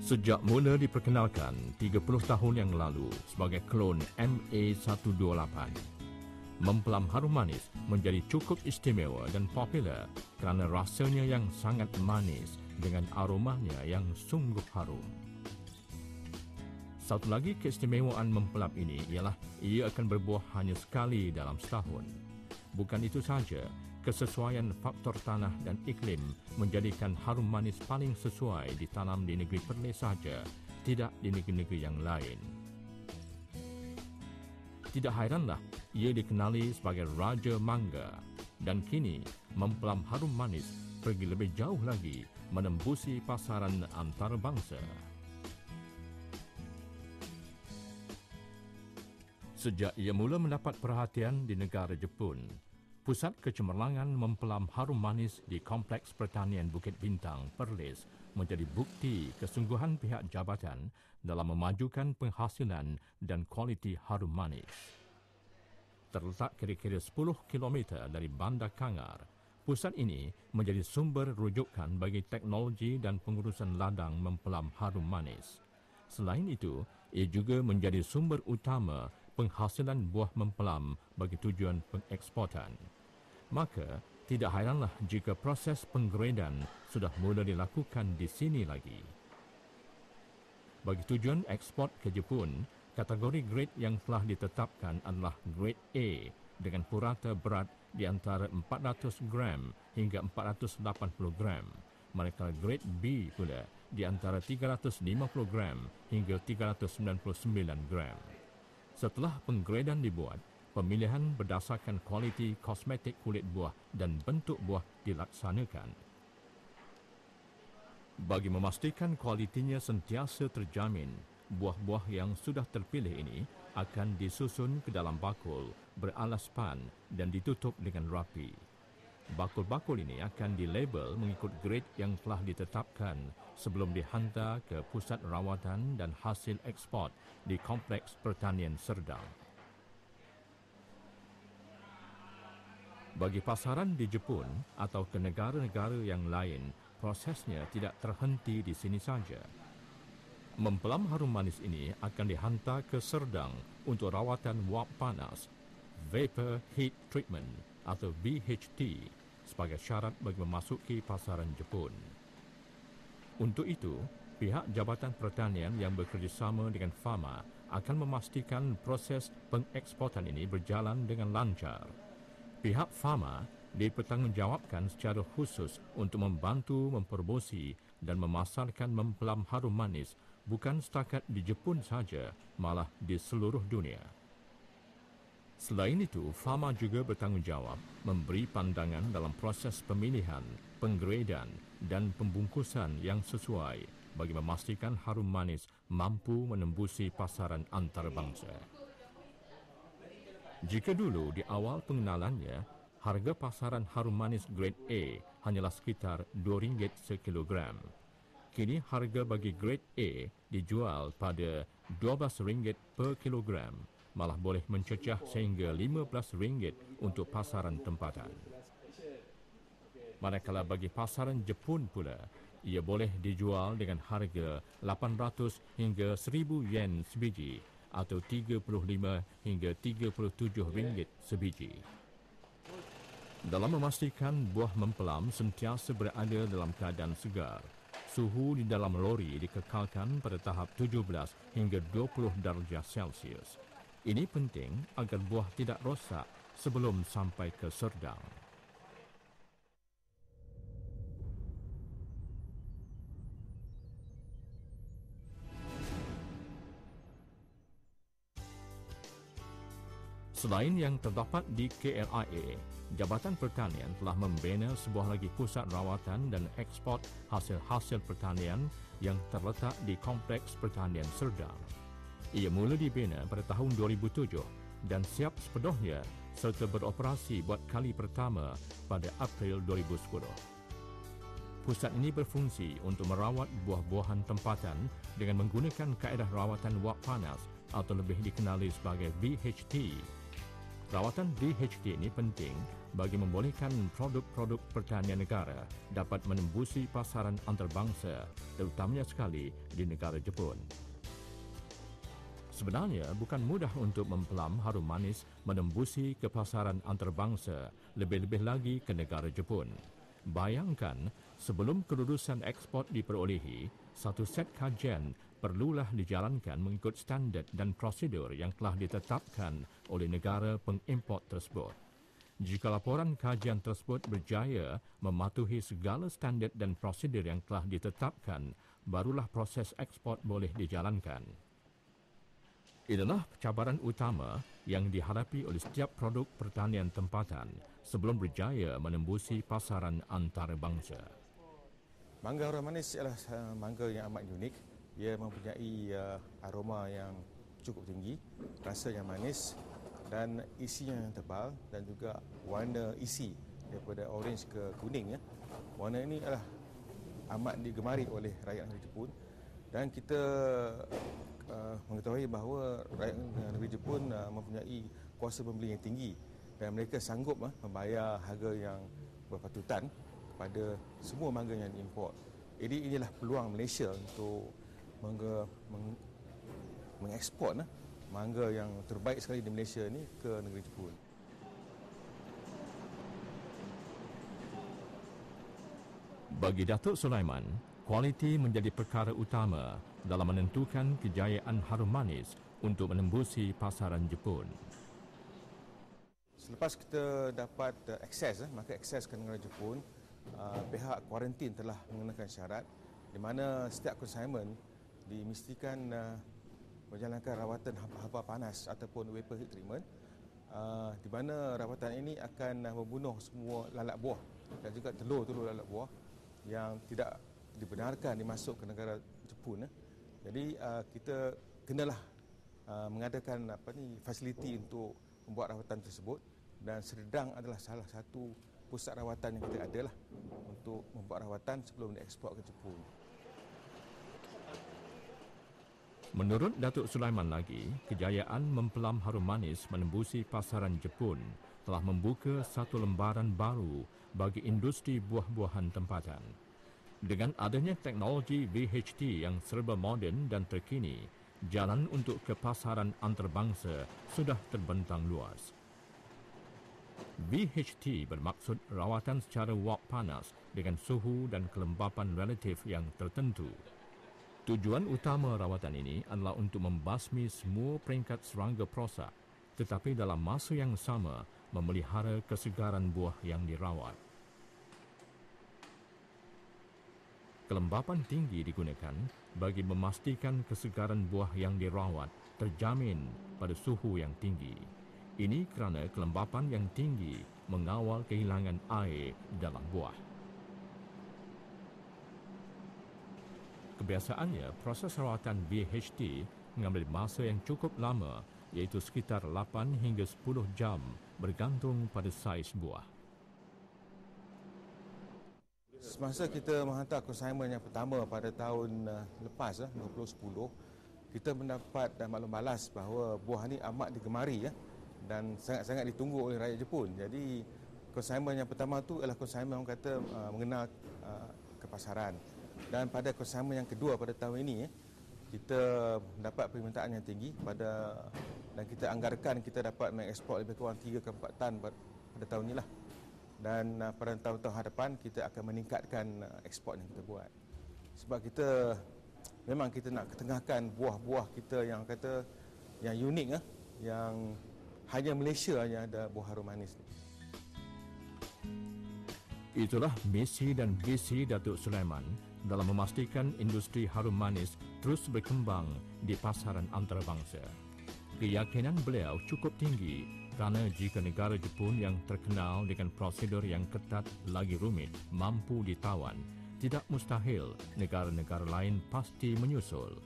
Sejak mula diperkenalkan 30 tahun yang lalu sebagai klon MA128, Memplam Harum Manis menjadi cukup istimewa dan popular kerana rasanya yang sangat manis dengan aromanya yang sungguh harum. Satu lagi keistimewaan memplam ini ialah ia akan berbuah hanya sekali dalam setahun. Bukan itu sahaja, kesesuaian faktor tanah dan iklim menjadikan harum manis paling sesuai ditanam di negeri Perlis sahaja, tidak di negeri-negeri yang lain. Tidak hairanlah ia dikenali sebagai Raja Mangga dan kini memplam harum manis pergi lebih jauh lagi menembusi pasaran antarabangsa. Sejak ia mula mendapat perhatian di negara Jepun, pusat kecemerlangan memplam harum manis di Kompleks Pertanian Bukit Bintang, Perlis menjadi bukti kesungguhan pihak jabatan dalam memajukan penghasilan dan kualiti harum manis. Terletak kira-kira 10 km dari Bandar Kangar, pusat ini menjadi sumber rujukan bagi teknologi dan pengurusan ladang memplam harum manis. Selain itu, ia juga menjadi sumber utama penghasilan buah memplam bagi tujuan pengeksportan. Maka, tidak hairanlah jika proses penggradean sudah mula dilakukan di sini lagi. Bagi tujuan ekspor ke Jepun, kategori grade yang telah ditetapkan adalah grade A dengan purata berat di antara 400 gram hingga 480 gram, manakala grade B pula di antara 350 gram hingga 399 gram. Setelah penggradean dibuat, pemilihan berdasarkan kualiti kosmetik kulit buah dan bentuk buah dilaksanakan. Bagi memastikan kualitinya sentiasa terjamin, buah-buah yang sudah terpilih ini akan disusun ke dalam bakul beralas pan dan ditutup dengan rapi. Bakul-bakul ini akan dilabel mengikut grade yang telah ditetapkan sebelum dihantar ke pusat rawatan dan hasil ekspor di Kompleks Pertanian Serdang. Bagi pasaran di Jepun atau ke negara-negara yang lain, prosesnya tidak terhenti di sini saja. Memplam harum manis ini akan dihantar ke Serdang untuk rawatan wap panas, Vapor Heat Treatment atau VHT, sebagai syarat bagi memasuki pasaran Jepun. Untuk itu, pihak Jabatan Pertanian yang bekerjasama dengan Fama akan memastikan proses pengeksportan ini berjalan dengan lancar. Pihak Fama dipertanggungjawabkan secara khusus untuk membantu mempromosi dan memasarkan memplam harum manis bukan setakat di Jepun saja, malah di seluruh dunia. Selain itu, Fama juga bertanggungjawab memberi pandangan dalam proses pemilihan, penggradean dan pembungkusan yang sesuai bagi memastikan harum manis mampu menembusi pasaran antarabangsa. Jika dulu di awal pengenalannya, harga pasaran harum manis grade A hanyalah sekitar RM2 sekilogram. Kini harga bagi grade A dijual pada RM12 per kilogram, malah boleh mencecah sehingga RM15 untuk pasaran tempatan. Manakala bagi pasaran Jepun pula, ia boleh dijual dengan harga 800 hingga 1000 yen sebiji atau 35 hingga 37 ringgit sebiji. Dalam memastikan buah memplam sentiasa berada dalam keadaan segar, suhu di dalam lori dikekalkan pada tahap 17 hingga 20 darjah Celsius. Ini penting agar buah tidak rosak sebelum sampai ke Serdang. Selain yang terdapat di KLIA, Jabatan Pertanian telah membina sebuah lagi pusat rawatan dan ekspor hasil-hasil pertanian yang terletak di Kompleks Pertanian Serdang. Ia mula dibina pada tahun 2007 dan siap sepenuhnya serta beroperasi buat kali pertama pada April 2010. Pusat ini berfungsi untuk merawat buah-buahan tempatan dengan menggunakan kaedah rawatan wap panas atau lebih dikenali sebagai VHT. Rawatan VHT ini penting bagi membolehkan produk-produk pertanian negara dapat menembusi pasaran antarabangsa, terutamanya sekali di negara Jepun. Sebenarnya bukan mudah untuk mempelam harum manis menembusi ke pasaran antarabangsa, lebih-lebih lagi ke negara Jepun. Bayangkan, sebelum kelulusan ekspor diperolehi, satu set kajian perlulah dijalankan mengikut standard dan prosedur yang telah ditetapkan oleh negara pengimport tersebut. Jika laporan kajian tersebut berjaya mematuhi segala standard dan prosedur yang telah ditetapkan, barulah proses ekspor boleh dijalankan. Inilah cabaran utama yang dihadapi oleh setiap produk pertanian tempatan sebelum berjaya menembusi pasaran antarabangsa. Mangga harum manis adalah mangga yang amat unik. Ia mempunyai aroma yang cukup tinggi, rasa yang manis dan isinya yang tebal dan juga warna isi daripada orange ke kuning. Warna ini adalah amat digemari oleh rakyat negeri Jepun dan kita mengetahui bahawa rakyat negeri Jepun mempunyai kuasa pembeli yang tinggi dan mereka sanggup membayar harga yang berpatutan kepada semua mangga yang diimport. Jadi inilah peluang Malaysia untuk mengekspor mangga yang terbaik sekali di Malaysia ini ke negeri Jepun. Bagi Datuk Sulaiman, kualiti menjadi perkara utama dalam menentukan kejayaan harum manis untuk menembusi pasaran Jepun. Selepas kita dapat akses, maka akses ke negara Jepun, pihak kuarantin telah mengenakan syarat di mana setiap consignment dimestikan menjalankan rawatan haba panas ataupun vapor heat treatment, di mana rawatan ini akan membunuh semua lalat buah dan juga telur-telur lalat buah yang tidak dibenarkan dimasuk ke negara Jepun. Jadi kita kenalah mengadakan fasiliti untuk membuat rawatan tersebut dan Serdang adalah salah satu pusat rawatan yang kita adalah untuk membuat rawatan sebelum diekspor ke Jepun. Menurut Datuk Sulaiman lagi, kejayaan mempelam harum manis menembusi pasaran Jepun telah membuka satu lembaran baru bagi industri buah-buahan tempatan. Dengan adanya teknologi VHT yang serba moden dan terkini, jalan untuk ke pasaran antarabangsa sudah terbentang luas. VHT bermaksud rawatan secara wok panas dengan suhu dan kelembapan relatif yang tertentu. Tujuan utama rawatan ini adalah untuk membasmi semua peringkat serangga perosak, tetapi dalam masa yang sama memelihara kesegaran buah yang dirawat. Kelembapan tinggi digunakan bagi memastikan kesegaran buah yang dirawat terjamin pada suhu yang tinggi. Ini kerana kelembapan yang tinggi mengawal kehilangan air dalam buah. Kebiasaannya, proses rawatan VHT mengambil masa yang cukup lama, iaitu sekitar 8 hingga 10 jam bergantung pada saiz buah. Semasa kita menghantar consignment yang pertama pada tahun lepas, 2010, kita mendapat maklum balas bahawa buah ini amat digemari dan sangat-sangat ditunggu oleh rakyat Jepun. Jadi consignment yang pertama tu adalah consignment orang kata mengenal ke pasaran. Dan pada consignment yang kedua pada tahun ini, kita mendapat permintaan yang tinggi dan kita anggarkan kita dapat mengekspor lebih kurang 3 ke 4 tan pada tahun ini lah. Dan pada tahun-tahun hadapan kita akan meningkatkan ekspor yang kita buat. Sebab memang kita nak ketengahkan buah-buah kita yang unik, yang hanya Malaysia yang ada buah harum manis ni. Itulah misi dan visi Datuk Sulaiman dalam memastikan industri harum manis terus berkembang di pasaran antarabangsa. Keyakinan beliau cukup tinggi kerana jika negara Jepun yang terkenal dengan prosedur yang ketat lagi rumit mampu ditawan, tidak mustahil negara-negara lain pasti menyusul.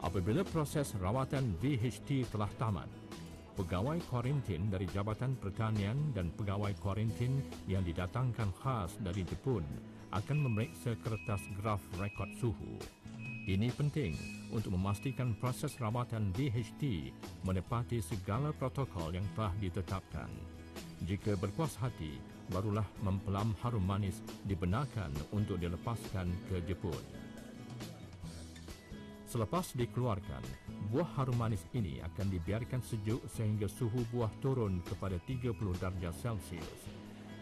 Apabila proses rawatan VHT telah tamat, pegawai kuarantin dari Jabatan Pertanian dan pegawai kuarantin yang didatangkan khas dari Jepun akan memeriksa kertas graf rekod suhu. Ini penting untuk memastikan proses rawatan DHT menepati segala protokol yang telah ditetapkan. Jika berpuas hati, barulah mempelam harum manis dibenarkan untuk dilepaskan ke Jepun. Selepas dikeluarkan, buah harum manis ini akan dibiarkan sejuk sehingga suhu buah turun kepada 30 darjah Celsius.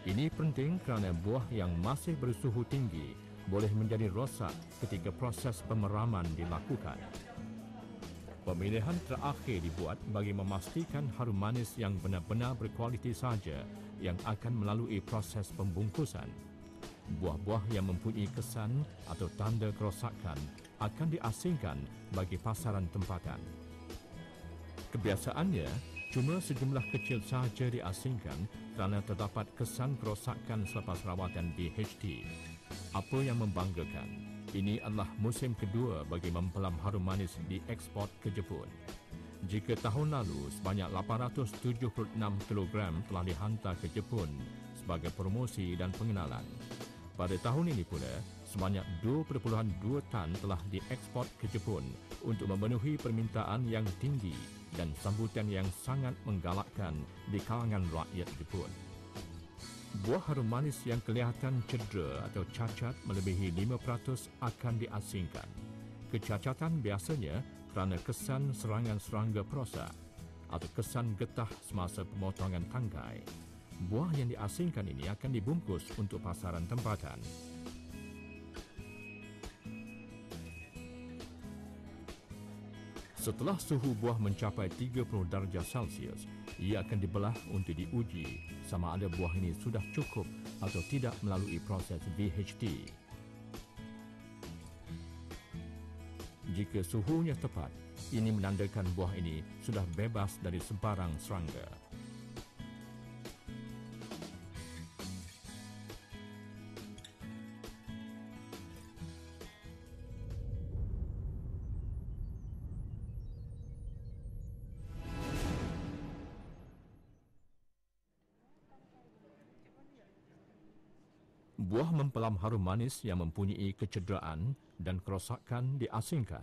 Ini penting kerana buah yang masih bersuhu tinggi boleh menjadi rosak ketika proses pemeraman dilakukan. Pemilihan terakhir dibuat bagi memastikan harum manis yang benar-benar berkualiti saja yang akan melalui proses pembungkusan. Buah-buah yang mempunyai kesan atau tanda kerosakan akan diasingkan bagi pasaran tempatan. Kebiasaannya, cuma sejumlah kecil sahaja diasingkan kerana terdapat kesan kerosakan selepas rawatan DHT. Apa yang membanggakan, ini adalah musim kedua bagi mempelam harum manis diekspor ke Jepun. Jika tahun lalu sebanyak 876 kg telah dihantar ke Jepun sebagai promosi dan pengenalan, pada tahun ini pula sebanyak 2.2 tan telah diekspor ke Jepun untuk memenuhi permintaan yang tinggi dan sambutan yang sangat menggalakkan di kalangan rakyat Jepun. Buah harum manis yang kelihatan cedera atau cacat melebihi 5% akan diasingkan. Kecacatan biasanya kerana kesan serangan serangga perosak atau kesan getah semasa pemotongan tangkai. Buah yang diasingkan ini akan dibungkus untuk pasaran tempatan. Setelah suhu buah mencapai 30 darjah Celsius, ia akan dibelah untuk diuji sama ada buah ini sudah cukup atau tidak melalui proses DHT. Jika suhunya tepat, ini menandakan buah ini sudah bebas dari sebarang serangga. Buah mempelam harum manis yang mempunyai kecederaan dan kerosakan diasingkan.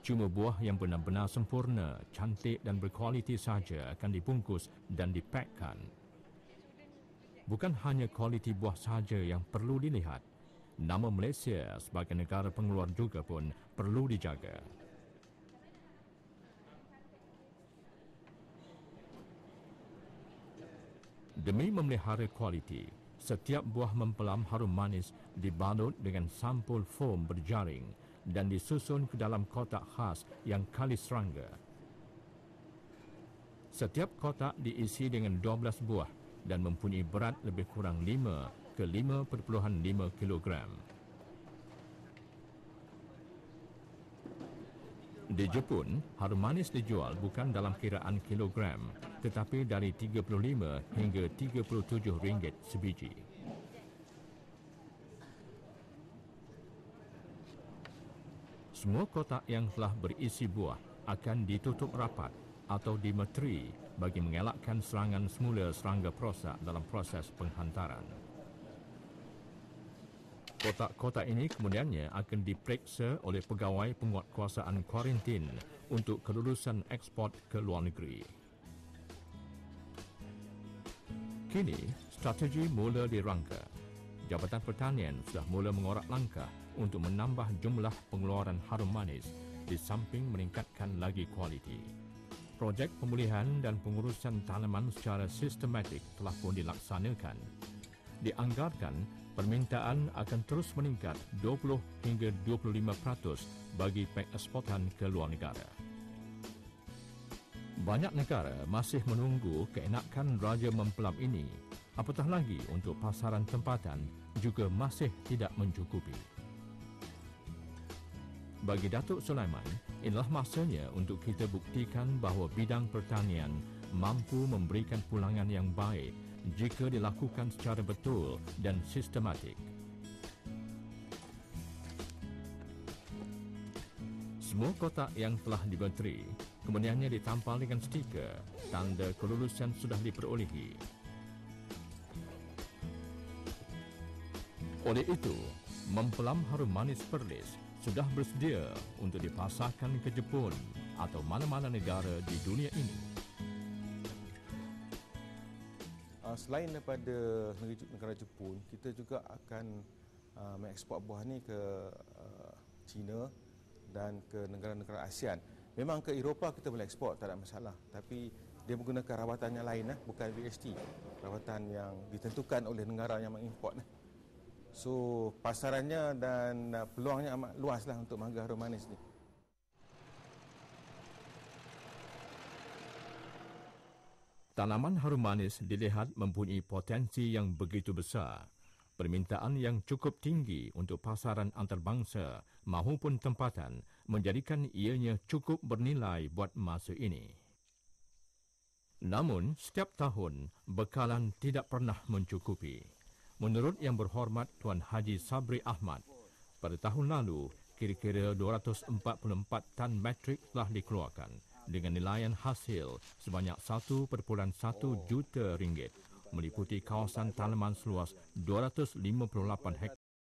Cuma buah yang benar-benar sempurna, cantik dan berkualiti saja akan dibungkus dan dipakkan. Bukan hanya kualiti buah saja yang perlu dilihat, nama Malaysia sebagai negara pengeluar juga pun perlu dijaga. Demi memelihara kualiti, setiap buah mempelam harum manis dibalut dengan sampul foam berjaring dan disusun ke dalam kotak khas yang kali serangga. Setiap kotak diisi dengan 12 buah dan mempunyai berat lebih kurang 5 ke 5.5 kilogram. Di Jepun, harum manis dijual bukan dalam kiraan kilogram, tetapi dari 35 hingga 37 ringgit sebiji. Semua kotak yang telah berisi buah akan ditutup rapat atau dimeteri bagi mengelakkan serangan semula serangga perosak dalam proses penghantaran. Kotak-kotak ini kemudiannya akan diperiksa oleh pegawai penguatkuasaan kuarantin untuk kelulusan ekspor ke luar negeri. Kini, strategi mula dirangka. Jabatan Pertanian sudah mula mengorak langkah untuk menambah jumlah pengeluaran harum manis di samping meningkatkan lagi kualiti. Projek pemulihan dan pengurusan tanaman secara sistematik telah pun dilaksanakan. Dianggarkan permintaan akan terus meningkat 20 hingga 25% bagi pengeksportan ke luar negara. Banyak negara masih menunggu keenakan raja mempelam ini, apatah lagi untuk pasaran tempatan juga masih tidak mencukupi. Bagi Datuk Sulaiman, inilah masanya untuk kita buktikan bahawa bidang pertanian mampu memberikan pulangan yang baik jika dilakukan secara betul dan sistematik. Semua kotak yang telah dimeteri kemudiannya ditampal dengan stiker tanda kelulusan sudah diperolehi. Oleh itu, mempelam harum manis Perlis sudah bersedia untuk dipasarkan ke Jepun atau mana-mana negara di dunia ini. Selain daripada negara Jepun, kita juga akan mengeksport buah ni ke China dan ke negara-negara ASEAN. Memang ke Eropah kita boleh ekspor, tak ada masalah. Tapi dia menggunakan rawatan yang lain, bukan VHT. Rawatan yang ditentukan oleh negara yang mengimport. So, pasarannya dan peluangnya amat luaslah untuk mangga harum manis ni. Tanaman harum manis dilihat mempunyai potensi yang begitu besar. Permintaan yang cukup tinggi untuk pasaran antarabangsa maupun tempatan menjadikan ianya cukup bernilai buat masa ini. Namun, setiap tahun, bekalan tidak pernah mencukupi. Menurut Yang Berhormat Tuan Haji Sabri Ahmad, pada tahun lalu, kira-kira 244 tan metrik telah dikeluarkan dengan nilaian hasil sebanyak 1.1 juta ringgit, meliputi kawasan tanaman seluas 258 hektar